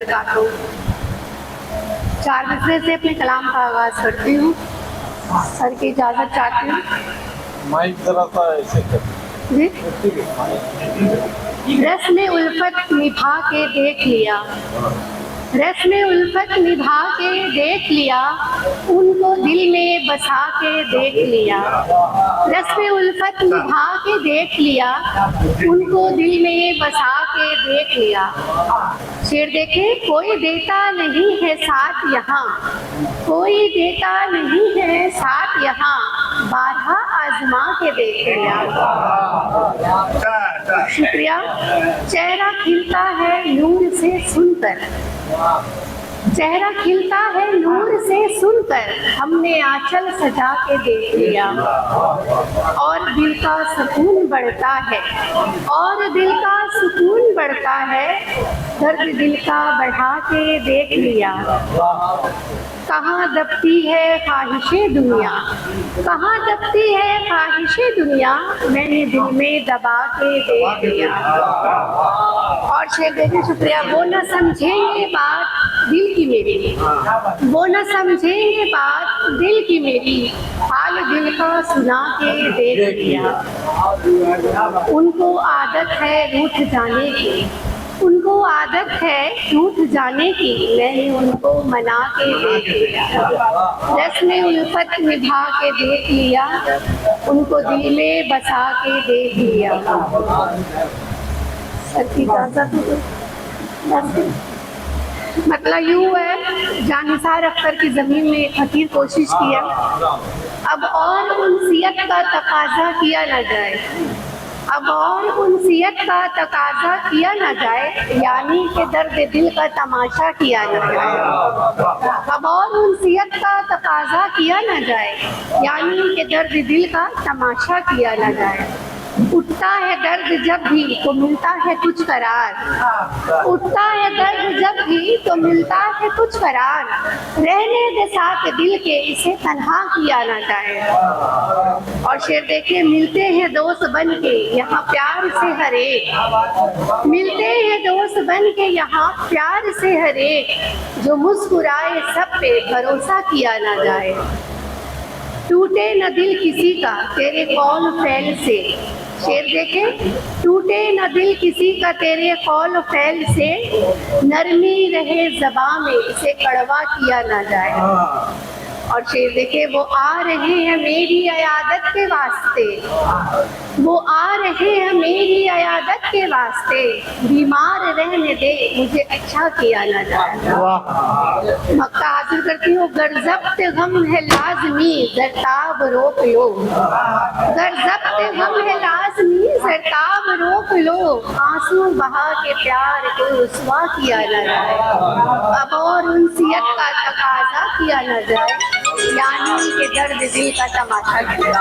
तो 4 मिसरे से अपने कलाम का आगाज करती हूँ। सर की इजाज़त चाहती हूँ। माइक जरा सा ऐसे कर जी। रस्म उल्फत निभा के देख लिया, रस्म उल्फत निभा के देख लिया, उनको दिल में बसा के देख लिया। रस्म उल्फत निभा के देख लिया, उनको दिल में बसा के देख लिया। शेर देखे, कोई देता नहीं है साथ यहाँ, कोई देता नहीं है साथ यहाँ, बारहा आजमा के देख लिया। शुक्रिया। चेहरा खिलता है नूर से सुनकर, चेहरा खिलता है नूर से सुनकर, हमने आंचल सजा के देख लिया। और दिल का सुकून बढ़ता है, और दिल का सुकून बढ़ता है, दर्द दिल का बढ़ा के देख लिया। कहाँ दबती है ख्वाहिशें दुनिया, कहाँ दबती है ख्वाहिशें दुनिया, मैंने दिल में दबा के देख लिया। और शेर देखे। शुक्रिया। वो न समझेंगे बात दिल की मेरी, वो न समझेंगे बात दिल की मेरी, हाल दिल का सुना के देख लिया। उनको आदत है रूठ जाने की, उनको आदत है रूठ जाने की, मैंने उनको मना के देख लिया। रस्म उल्फत निभा के देख लिया, उनको दिल में बसा के देख लिया। सर की इजाज़त हो। मतलब यूँ है, जानिसार अख्तर की ज़मीन में एक हकीर कोशिश किया, अब और उनसियत का तकाजा किया न जाए, अब और उनसियत का तकाजा किया न जाए, यानी कि दर्द दिल का तमाशा किया न जाए। अब और उनसियत का तकाजा किया न जाए, यानी कि दर्द दिल का तमाशा किया न जाए। उठता है दर्द जब भी तो मिलता है कुछ करार, उठता है दर्द जब भी तो मिलता है कुछ करार, रहने दे साथ दिल के, इसे तन्हा किया ना जाए। और शेर देखिए। मिलते हैं दोस्त बन के यहाँ प्यार से हरेक, मिलते हैं दोस्त बन के यहाँ प्यार से हरेक, जो मुस्कुराए सब पे भरोसा किया ना जाए। टूटे न दिल किसी का तेरे कौल फैल से, शेर देखे। टूटे न दिल किसी का तेरे कौल फैल से, नरमी रहे ज़बां में, इसे कड़वा किया ना जाए। और शेर देखे। वो आ रहे हैं मेरी अयादत के वास्ते, वो आ रहे हैं मेरी अयादत के वास्ते, बीमार रहने दे, मुझे अच्छा किया ना जाए। मक्का हासिल करती हूँ। गर्जब्त गम है लाजमी ज़रताब रोक लो, गर्जब्त गम है लाजमी ज़रताब रोक लो, आंसू बहा के प्यार को रुसवा किया ना जाए। अब और उनसियत का तकाजा किया ना जाए, यानी कि दर्द दिल का तमाशा किया।